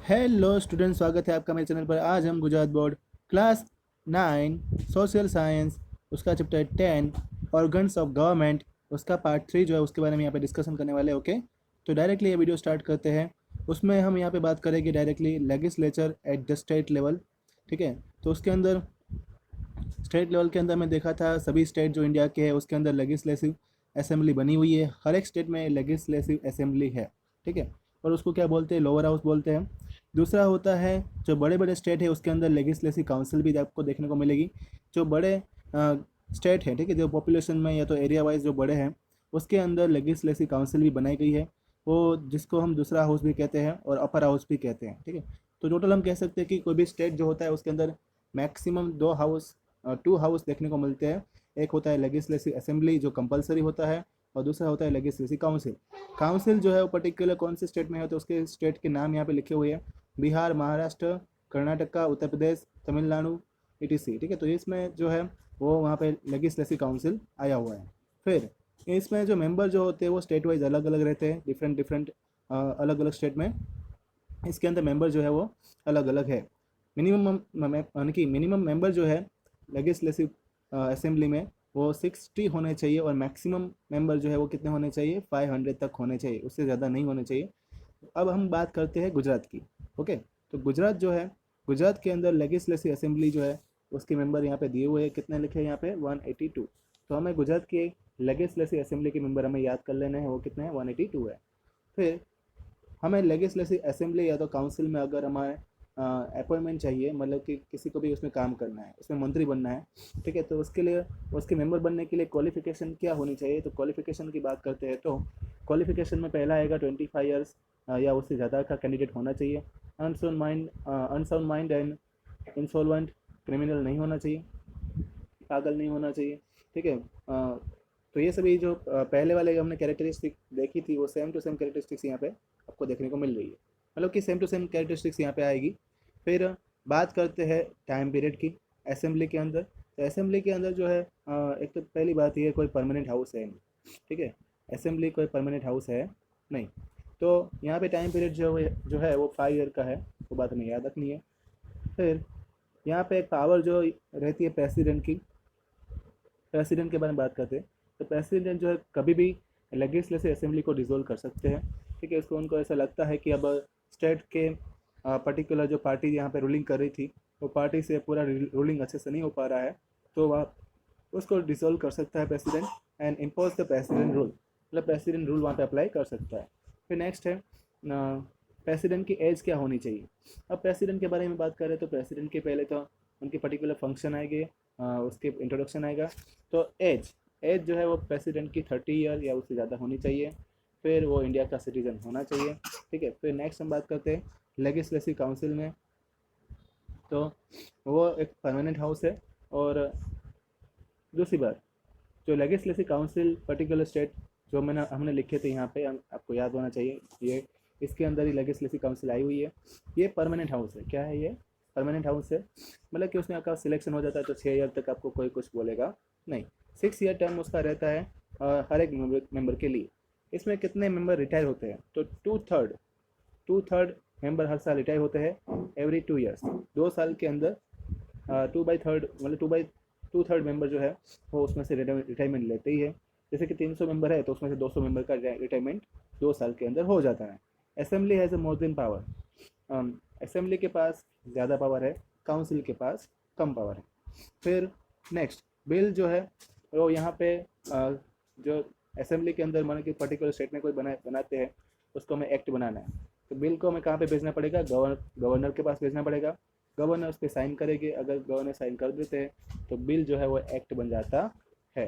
Hello student, स्वागत है आपका मेरे चैनल पर। आज हम Gujarat board class 9 social science उसका चैप्टर 10 ऑर्गन्स ऑफ गवर्नमेंट उसका पार्ट 3 जो है उसके बारे में यहाँ पे डिस्कशन करने वाले हैं। ओके, तो डायरेक्टली ये वीडियो स्टार्ट करते हैं। उसमें हम यहाँ पे बात करेंगे directly legislature at the state level. ठीक है, तो उसके अंदर स्टेट लेवल के अंदर मैं देखा था सभी स्टेट जो इंडिया के हैं उसके अंदर लेजिस्लेटिव असेंबली बनी हुई है। हर एक स्टेट में लेजिस्लेटिव असेंबली है। ठीक है, और उसको क्या बोलते हैं? लोअर हाउस बोलते हैं। दूसरा होता है जो बड़े बड़े स्टेट है उसके अंदर लेजिस्लेटिव काउंसिल भी आपको देखने को मिलेगी। जो बड़े स्टेट है, ठीक है, जो पॉपुलेशन में या तो एरिया वाइज जो बड़े हैं उसके अंदर लेजिस्लेटिव काउंसिल भी बनाई गई है, वो जिसको हम दूसरा हाउस भी कहते हैं और अपर हाउस भी कहते हैं। ठीक है, तो टोटल हम कह सकते हैं कि कोई भी स्टेट जो होता है उसके अंदर मैक्सिमम टू हाउस देखने को मिलते हैं। एक होता है लेजिस्लेटिव असेंबली जो कंपलसरी होता है, और दूसरा होता है लेजिस्लेटिव काउंसिल। काउंसिल जो है वो पर्टिकुलर कौन से स्टेट में है तो उसके स्टेट के नाम यहाँ पे लिखे हुए हैं: बिहार, महाराष्ट्र, कर्नाटका, उत्तर प्रदेश, तमिलनाडु, ईटीसी। ठीक है, तो इसमें जो है वो वहाँ पे लेजिस्लेटिव काउंसिल आया हुआ है। फिर इसमें जो मेंबर जो होते हैं वो स्टेट वाइज अलग अलग रहते हैं, डिफरेंट डिफरेंट अलग अलग स्टेट में इसके अंदर मेंबर जो है वो अलग अलग है। मिनिमम यानी कि मिनिमम मेंबर जो है लेजिस्लेटिव असेंबली में वो 60 होने चाहिए, और मैक्सिमम मेंबर जो है वो कितने होने चाहिए? 500 तक होने चाहिए, उससे ज़्यादा नहीं होने चाहिए। अब हम बात करते हैं गुजरात की। ओके, तो गुजरात जो है, गुजरात के अंदर लेजिस्लेटिव असेंबली जो है उसके मेंबर यहाँ पे दिए हुए हैं। कितने लिखे हैं यहाँ पे? 182। तो हमें गुजरात के लेजिस्लेटिव असेंबली के मेंबर हमें याद कर लेने हैं, वो कितने हैं? 182 है। फिर हमें लेजिस्लेटिव असेंबली या तो काउंसिल में अगर हमारे अपॉइंटमेंट चाहिए, मतलब कि किसी को भी उसमें काम करना है, उसमें मंत्री बनना है, ठीक है, तो उसके लिए उसके मेंबर बनने के लिए क्वालिफिकेशन क्या होनी चाहिए? तो क्वालिफिकेशन की बात करते हैं तो क्वालिफिकेशन में पहला आएगा 25 ईयर्स या उससे ज़्यादा का कैंडिडेट होना चाहिए। Unsound mind and insolvent criminal नहीं होना चाहिए, पागल नहीं होना चाहिए। ठीक है, तो ये सभी जो पहले वाले हमने कैरेक्टरिस्टिक देखी थी वो सेम टू सेम कैरेक्टरिस्टिक्स यहाँ पे आपको देखने को मिल रही है, मतलब कि सेम टू सेम कैरेक्टरिस्टिक्स यहाँ पे आएगी। फिर बात करते हैं टाइम पीरियड की असेंबली के अंदर। तो असेंबली के अंदर जो है एक तो पहली बात ये कोई परमानेंट हाउस है नहीं। ठीक है, असेंबली कोई परमानेंट हाउस है नहीं। तो यहाँ पे टाइम पीरियड जो है वो 5 ईयर का है, वो बात हमें याद रखनी है। फिर यहाँ पे एक पावर जो रहती है प्रेसिडेंट की, प्रेसिडेंट के बारे में बात करते हैं तो प्रेसिडेंट जो है कभी भी लेजिस्लेटिव असेंबली को डिसोल्व कर सकते हैं। ठीक है, उसको उनको ऐसा लगता है कि अब स्टेट के पर्टिकुलर जो पार्टी यहाँ पे रूलिंग कर रही थी वो पार्टी से पूरा रूलिंग अच्छे से नहीं हो पा रहा है, तो वह उसको डिसोल्व कर सकता है president, and impose the president rule, मतलब प्रेसिडेंट रूल वहाँ पे अप्लाई कर सकता है। फिर नेक्स्ट है प्रेसिडेंट की एज क्या होनी चाहिए। अब प्रेसिडेंट के बारे में बात करें तो प्रेसिडेंट के पहले तो उनके पर्टिकुलर फंक्शन आएंगे, उसके इंट्रोडक्शन आएगा। तो एज एज जो है वो प्रेसिडेंट की 30 ईयर या उससे ज़्यादा होनी चाहिए। फिर वो इंडिया का सिटीजन होना चाहिए। ठीक है, फिर नेक्स्ट हम बात करते हैं लेजिस्लेटिव काउंसिल में। तो वो एक परमानेंट हाउस है। और दूसरी बात, जो लेजिस्लेटिव काउंसिल पर्टिकुलर स्टेट जो हमने लिखे थे यहाँ पे, आपको याद होना चाहिए ये इसके अंदर ही लेजिस्लेटिव काउंसिल आई हुई है। ये परमानेंट हाउस है। क्या है ये? परमानेंट हाउस है, मतलब कि उसमें आपका सिलेक्शन हो जाता है तो 6 ईयर तक आपको कोई कुछ बोलेगा नहीं। 6 ईयर टर्म उसका रहता है हर एक मेंबर के लिए। इसमें कितने मेंबर रिटायर होते हैं? तो टू थर्ड मेंबर हर साल रिटायर होते हैं एवरी 2 ईयर्स। 2 साल के अंदर 2/3 मतलब 2/3 मेंबर जो है वो उसमें से रिटायरमेंट लेते ही है। जैसे कि 300 मेंबर है तो उसमें से 200 मेंबर का रिटायरमेंट 2 साल के अंदर हो जाता है। Assembly has a more than power. Assembly के पास ज़्यादा पावर है, काउंसिल के पास कम पावर है। फिर नेक्स्ट बिल जो है वो यहाँ पे जो असेंबली के अंदर मान कि पर्टिकुलर स्टेट में कोई बनाते हैं उसको हमें एक्ट बनाना है, तो बिल को हमें कहाँ पे भेजना पड़ेगा? गवर्नर के पास भेजना पड़ेगा। गवर्नर उस पर साइन करेंगे, अगर गवर्नर साइन कर देते हैं तो बिल जो है वो एक्ट बन जाता है।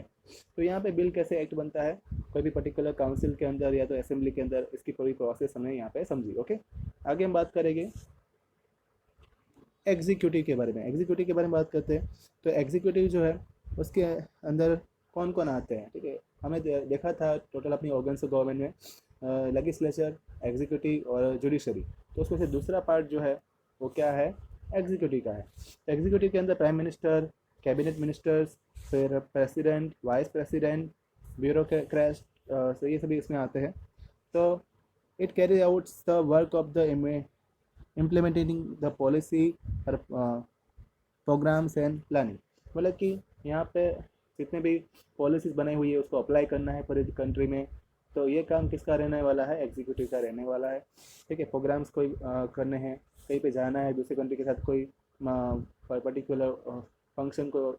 तो यहाँ पे बिल कैसे एक्ट बनता है, कोई भी पर्टिकुलर काउंसिल के अंदर या तो असेंबली के अंदर, इसकी पूरी प्रोसेस हमें यहाँ पे समझी। ओके, आगे हम बात करेंगे एग्जीक्यूटिव के बारे में। एग्जीक्यूटिव के बारे में बात करते हैं तो एग्जीक्यूटिव जो है उसके अंदर कौन कौन आते हैं? ठीक है, हमने देखा था टोटल अपनी ऑर्गन्स ऑफ गवर्नमेंट में लेजिस्लेचर, एग्जीक्यूटिव और जुडिशरी। तो उसमें से दूसरा पार्ट जो है वो क्या है? एग्जीक्यूटिव का है। एग्जीक्यूटिव के अंदर प्राइम मिनिस्टर, कैबिनेट मिनिस्टर्स, फिर प्रेसिडेंट, वाइस प्रेसिडेंट, ब्यूरोक्रेट्स, तो ये सभी इसमें आते हैं। तो it carry outs the work of the implementing the policy और प्रोग्राम्स एंड प्लानिंग। मतलब कि यहाँ पे जितने भी पॉलिसीज़ बनाई हुई है उसको अप्लाई करना है पूरी कंट्री में। तो ये काम किसका रहने वाला है? एग्जीक्यूटिव का रहने वाला है। ठीक है, प्रोग्राम्स कोई करने हैं, कहीं पे जाना है दूसरे कंट्री के साथ, कोई पर्टिकुलर फंक्शन को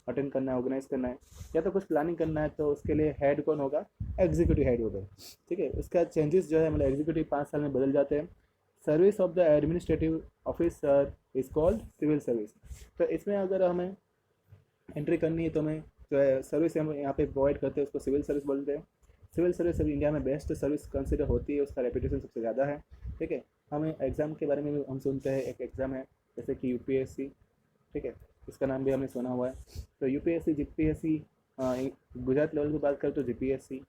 अटेंड करना है, ऑर्गेनाइज करना है, या तो कुछ प्लानिंग करना है, तो उसके लिए हेड कौन होगा? एग्जीक्यूटिव हेड होगा। ठीक है, उसका चेंजेस जो है मतलब एग्जीक्यूटिव 5 साल में बदल जाते हैं। Service of the administrative officer is called civil service. तो इसमें अगर हमें एंट्री करनी है तो हमें जो है सर्विस हम यहाँ पे प्रोवाइड करते हैं उसको सिविल सर्विस बोलते हैं। सिविल सर्विस अभी इंडिया में बेस्ट सर्विस कंसिडर होती है, उसका रेपुटेशन सबसे ज़्यादा है। ठीक है, हमें एग्ज़ाम के बारे में भी हम सुनते हैं, एक एग्ज़ाम है जैसे कि यूपीएससी। ठीक है, इसका नाम भी हमने सुना हुआ है। तो यूपीएससी जीपीएससी, गुजरात लेवल की बात करें तो जीपीएससी।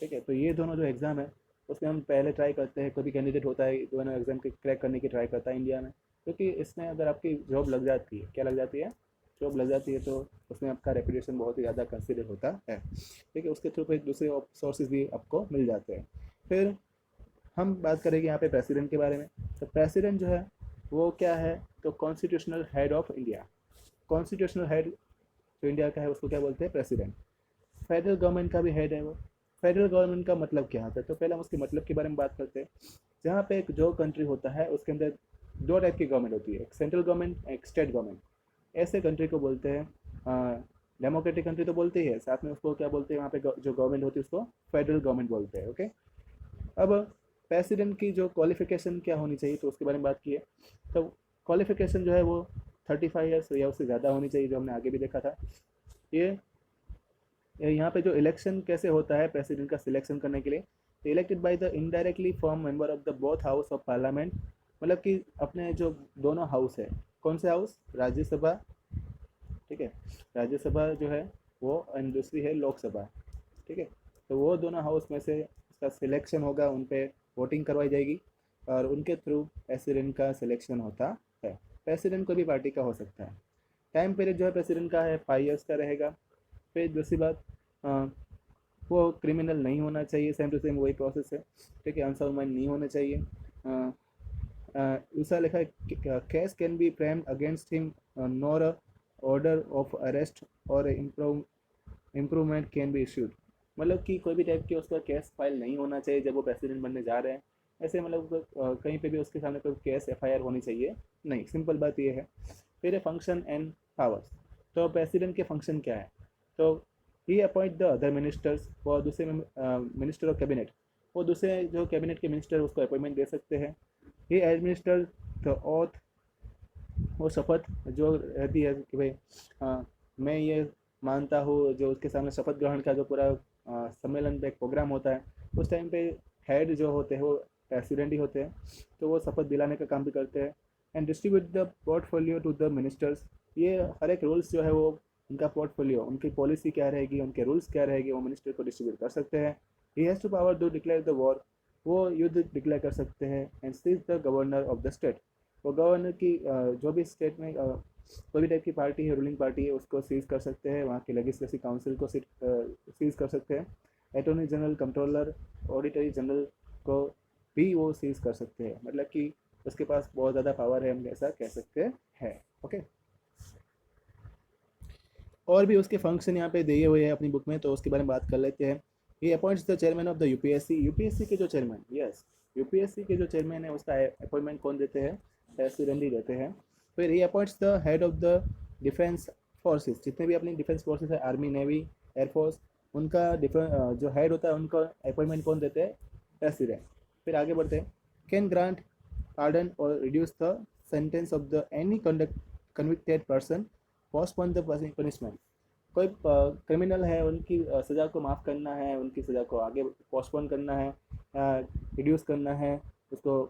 ठीक है, तो ये दोनों जो एग्ज़ाम है उसमें हम पहले ट्राई करते हैं, कोई भी कैंडिडेट होता है दोनों एग्ज़ाम के क्रैक करने की ट्राई करता है इंडिया में, क्योंकि इसमें अगर आपकी जॉब लग जाती है, क्या लग जाती है? जॉब लग जाती है, तो उसमें आपका रेपुटेशन बहुत ही ज़्यादा कंसिडर होता है। ठीक है, उसके थ्रू फिर दूसरे सोर्सेज भी आपको मिल जाते हैं। फिर हम बात करेंगे यहाँ पे प्रेसिडेंट के बारे में। तो प्रेसिडेंट जो है वो क्या है? तो constitutional head of India. Constitutional head जो इंडिया का है उसको क्या बोलते हैं? प्रेसिडेंट। फेडरल गवर्नमेंट का भी हेड है वो। फेडरल गवर्नमेंट का मतलब क्या होता है? तो पहले हम उसके मतलब के बारे में बात करते हैं। जहाँ पे एक जो कंट्री होता है उसके अंदर दो टाइप की गवर्नमेंट होती है, एक सेंट्रल गवर्नमेंट, एक स्टेट गवर्नमेंट। ऐसे कंट्री को बोलते हैं डेमोक्रेटिक कंट्री, तो बोलते ही है, साथ में उसको क्या बोलते हैं? वहाँ पे जो गवर्नमेंट होती है उसको फेडरल गवर्नमेंट बोलते हैं। ओके, अब प्रेसिडेंट की जो क्वालिफिकेशन क्या होनी चाहिए तो उसके बारे में बात की है। तो क्वालिफिकेशन जो है वो 35 ईयर्स या उससे ज़्यादा होनी चाहिए, जो हमने आगे भी देखा था। ये यहाँ पे जो इलेक्शन कैसे होता है प्रेसिडेंट का सिलेक्शन करने के लिए? Elected by the indirectly form member of the both house of parliament. मतलब कि अपने जो दोनों हाउस है, कौन से हाउस? राज्यसभा। ठीक है, राज्यसभा जो है वो, एंड दूसरी है लोकसभा। ठीक है, तो वो दोनों हाउस में से उसका सिलेक्शन होगा, उन पे वोटिंग करवाई जाएगी और उनके थ्रू प्रेसिडेंट का सिलेक्शन होता है। प्रेसिडेंट कोई भी पार्टी का हो सकता है। टाइम पीरियड जो है प्रेसिडेंट का है 5 ईयर्स का रहेगा। फिर दूसरी बात, वो क्रिमिनल नहीं होना चाहिए, सेम टू सेम वही प्रोसेस है। ठीक है, अनसर्माइंड नहीं होना चाहिए। दूसरा लिखा है case can be framed against him nor order of arrest और इम्प्रूवमेंट कैन बी इशूड। मतलब कि कोई भी टाइप की उसका केस फाइल नहीं होना चाहिए जब वो प्रेसिडेंट बनने जा रहे हैं। ऐसे मतलब कहीं पे भी उसके सामने कोई केस एफआईआर होनी चाहिए नहीं, सिंपल बात ये है। फिर है फंक्शन एंड पावर्स। तो प्रेसिडेंट के फंक्शन क्या है? तो ही अपॉइंट द अदर मिनिस्टर्स, और दूसरे मिनिस्टर ऑफ कैबिनेट, वो दूसरे जो कैबिनेट के मिनिस्टर उसको अपॉइंटमेंट दे सकते हैं। ही एडमिनिस्टर द ऑथ, वो शपथ जो रहती है कि भाई मैं ये मानता हूँ, जो उसके सामने शपथ ग्रहण का जो पूरा सम्मेलन पे एक प्रोग्राम होता है, उस टाइम पे हेड जो होते हैं वो प्रेसिडेंट ही होते हैं, तो वो शपथ दिलाने का काम भी करते हैं। And distribute the portfolio to the ministers. ये हर एक रूल्स जो है वो, उनका पोर्टफोलियो, उनकी पॉलिसी क्या रहेगी, उनके रूल्स क्या रहेगी, वो मिनिस्टर को डिस्ट्रीब्यूट कर सकते हैं। He has to power to declare the war, वो युद्ध डिक्लेयर कर सकते हैं। And seize the governor of the state, वो गवर्नर की जो भी स्टेट में कोई भी टाइप की पार्टी है, रूलिंग पार्टी है, उसको सीज कर सकते हैं। वहाँ के लेजिस्लेटिव काउंसिल को सीज कर सकते हैं। Attorney general, controller, auditory general को भी वो सीज कर सकते हैं। मतलब कि उसके पास बहुत ज़्यादा पावर है, हम ऐसा कह सकते हैं। ओके, और भी उसके फंक्शन यहाँ पे दिए हुए हैं अपनी बुक में, तो उसके बारे में बात कर लेते हैं। ये appoints the chairman of the UPSC. UPSC के जो चेयरमैन, यस, यूपीएससी के जो चेयरमैन है उसका अपॉइंटमेंट कौन देते हैं? प्रेसिडेंट ही देते हैं। फिर ये appoints the head of the defence forces. जितने भी अपनी डिफेंस फोर्सेस है, आर्मी, नेवी, एयरफोर्स, उनका जो हेड होता है उनका अपॉइंटमेंट कौन देते हैं? प्रेसिडेंट। फिर आगे बढ़ते हैं। कैन ग्रांट पार्डन और reduce the sentence of the any convicted person, postpone the punishment. कोई क्रिमिनल है, उनकी सज़ा को माफ़ करना है, उनकी सज़ा को आगे पोस्टपोन करना है, रिड्यूस करना है, उसको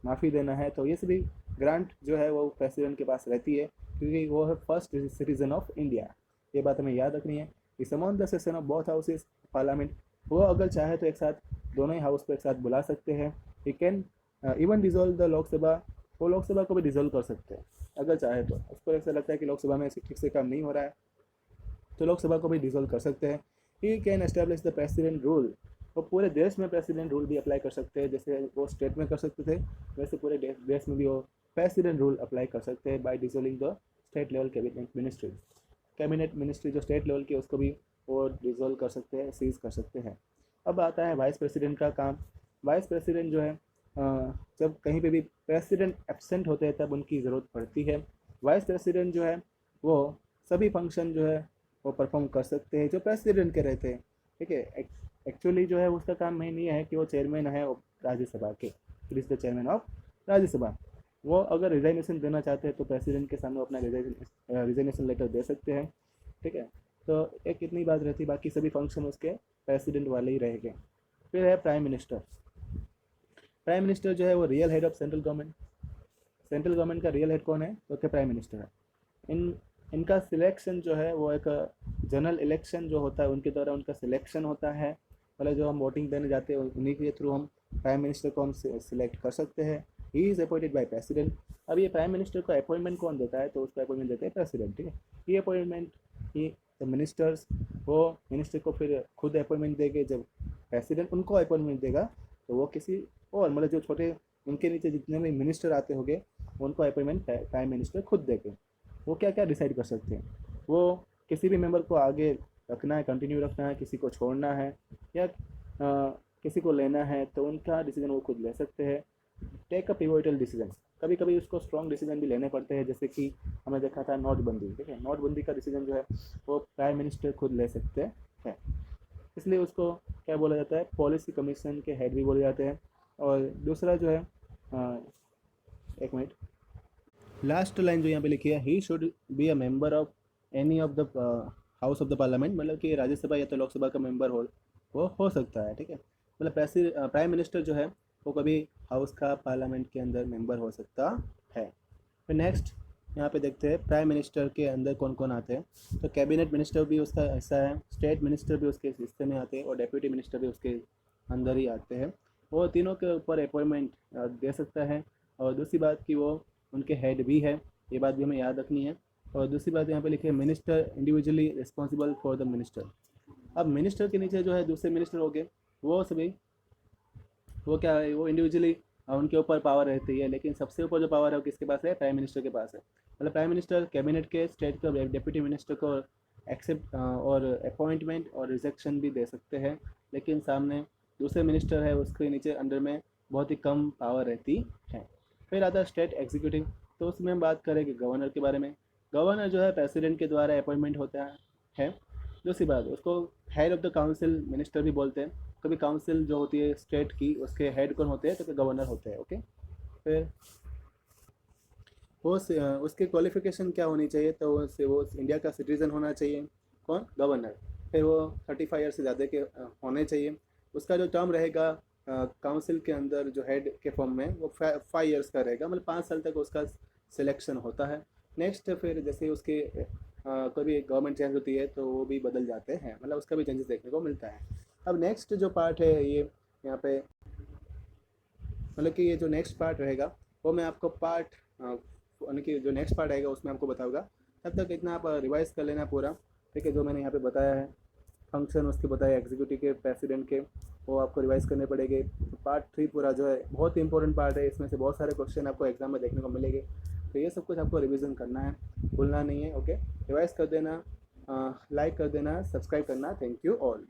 माफ़ी देना है, तो ये सभी ग्रांट जो है वो प्रेसिडेंट के पास रहती है, क्योंकि वो है फर्स्ट सिटीजन ऑफ इंडिया। ये बात हमें याद रखनी है। कि समॉन the session of both houses parliament, वो अगर चाहे तो एक साथ दोनों ही हाउस को एक साथ बुला सकते हैं। He can even dissolve the Lok Sabha, वो लोकसभा को भी डिजोल्व कर सकते हैं अगर चाहे तो। उसको ऐसा लगता है कि लोकसभा में ठीक से काम नहीं हो रहा है तो लोकसभा को भी डिसॉल्व कर सकते हैं। He can establish the president rule, वो पूरे देश में प्रेसिडेंट रूल भी अप्लाई कर सकते हैं। जैसे वो स्टेट में कर सकते थे, वैसे पूरे देश में भी वो प्रेसिडेंट रूल अप्लाई कर सकते हैं by dissolving the state level cabinet ministry जो स्टेट लेवल की उसको भी वो डिसोल्व कर सकते हैं, सीज कर सकते हैं। अब आता है वाइस प्रेसिडेंट का काम। वाइस प्रेसिडेंट जो है जब कहीं पे भी प्रेसिडेंट एब्सेंट होते हैं तब उनकी ज़रूरत पड़ती है। वाइस प्रेसिडेंट जो है वो सभी फंक्शन जो है वो परफॉर्म कर सकते हैं जो प्रेसिडेंट के रहते हैं, ठीक है। एक्चुअली जो है उसका काम मेन ये है कि वो चेयरमैन है राज्यसभा के, it is the chairman of Rajya Sabha. वो अगर रिजाइनेशन देना चाहते हैं तो प्रेसिडेंट के सामने अपना रिजाइनेशन लेटर दे सकते हैं, ठीक है। तो एक इतनी बात रहती है, बाकी सभी फंक्शन उसके प्रेसिडेंट वाले ही रहेंगे। फिर है प्राइम मिनिस्टर। प्राइम मिनिस्टर जो है वो real head of central government. Central government का रियल हेड कौन है? तो प्राइम मिनिस्टर है। इनका सिलेक्शन जो है वो एक जनरल इलेक्शन जो होता है उनके द्वारा उनका सिलेक्शन होता है। मतलब जो हम वोटिंग देने जाते हैं उन्हीं के थ्रू हम प्राइम मिनिस्टर को हम सिलेक्ट कर सकते हैं। He is appointed by president. अब ये प्राइम मिनिस्टर को अपॉइंटमेंट कौन देता है? तो उसको अपॉइंटमेंट देते हैं प्रेसिडेंट, ठीक है। ये अपॉइंटमेंट ही द मिनिस्टर्स, वो मिनिस्टर को फिर खुद अपॉइंटमेंट देंगे। जब प्रेसिडेंट उनको अपॉइंटमेंट देगा तो वो किसी और मतलब जो छोटे उनके नीचे जितने भी मिनिस्टर आते होंगे उनको अपॉइंटमेंट प्राइम मिनिस्टर खुद देंगे। वो क्या क्या डिसाइड कर सकते हैं, वो किसी भी मेंबर को आगे रखना है, कंटिन्यू रखना है, किसी को छोड़ना है या किसी को लेना है, तो उनका डिसीजन वो खुद ले सकते हैं। टेक अ पिवोटल डिसीजन, कभी कभी उसको स्ट्रॉन्ग डिसीजन भी लेने पड़ते हैं, जैसे कि हमें देखा था नोटबंदी, ठीक है। नोटबंदी का डिसीजन जो है वो प्राइम मिनिस्टर खुद ले सकते हैं, इसलिए उसको क्या बोला जाता है? पॉलिसी कमीशन के हेड भी बोले जाते हैं। और दूसरा जो है एक मिनट, लास्ट लाइन जो यहाँ पे लिखी है, he should be a member of any of the house of the parliament, मतलब कि राज्यसभा या तो लोकसभा का मेंबर वो हो सकता है, ठीक है। मतलब प्राइम मिनिस्टर जो है वो कभी हाउस का पार्लियामेंट के अंदर मेंबर हो सकता है। फिर नेक्स्ट यहाँ पे देखते हैं प्राइम मिनिस्टर के अंदर कौन कौन आते हैं। तो कैबिनेट मिनिस्टर भी उसका हिस्सा है, स्टेट मिनिस्टर भी उसके हिस्से में आते हैं और डेप्यूटी मिनिस्टर भी उसके अंदर ही आते हैं। वो तीनों के ऊपर अपॉइंटमेंट दे सकता है। और दूसरी बात कि वो उनके हेड भी है, ये बात भी हमें याद रखनी है। और दूसरी बात यहाँ पे लिखी है, minister individually responsible for the minister. अब मिनिस्टर के नीचे जो है दूसरे मिनिस्टर हो गए, वो सभी वो क्या है, वो इंडिविजुअली उनके ऊपर पावर रहती है, लेकिन सबसे ऊपर जो पावर है वो किसके पास है? प्राइम मिनिस्टर के पास है। मतलब प्राइम मिनिस्टर कैबिनेट के स्टेट के डेप्यूटी मिनिस्टर को एक्सेप्ट और अपॉइंटमेंट और रिजेक्शन भी दे सकते हैं, लेकिन सामने दूसरे मिनिस्टर है उसके नीचे अंडर में बहुत ही कम पावर रहती है। फिर आता है स्टेट एग्जीक्यूटिव, तो उसमें हम बात करेंगे गवर्नर के बारे में। गवर्नर जो है प्रेसिडेंट के द्वारा अपॉइंटमेंट होता है। दूसरी बात, उसको head of the council minister भी बोलते हैं। कभी काउंसिल जो होती है स्टेट की उसके हेड कौन होते हैं? तो गवर्नर होते हैं, ओके। फिर वो उसके क्वालिफिकेशन क्या होनी चाहिए? तो वो इंडिया का सिटीज़न होना चाहिए, कौन? गवर्नर। फिर वो 35 ईयर से ज़्यादा के होने चाहिए। उसका जो टर्म रहेगा काउंसिल के अंदर जो हेड के फॉर्म में वो 5 ईयर्स का रहेगा, मतलब 5 साल तक उसका सिलेक्शन होता है। नेक्स्ट फिर जैसे उसके कभी गवर्नमेंट चेंज होती है तो वो भी बदल जाते हैं, मतलब उसका भी चेंजेस देखने को मिलता है। अब नेक्स्ट जो पार्ट है ये यहाँ पे, मतलब कि ये जो नेक्स्ट पार्ट रहेगा वो मैं आपको पार्ट यानी कि जो नेक्स्ट पार्ट आएगा उसमें आपको बताऊंगा। तब तक इतना आप रिवाइज कर लेना पूरा, ठीक है। जो मैंने यहाँ पे बताया है फंक्शन उसके बताए एग्जीक्यूटिव के, प्रेसिडेंट के, वो आपको रिवाइज करने पड़ेंगे। पार्ट 3 पूरा जो है बहुत ही इंपॉर्टेंट पार्ट है, इसमें से बहुत सारे क्वेश्चन आपको एग्जाम में देखने को मिलेंगे। तो ये सब कुछ आपको रिविज़न करना है, भूलना नहीं है, ओके। रिवाइज कर देना, लाइक कर देना, सब्सक्राइब करना। Thank you all.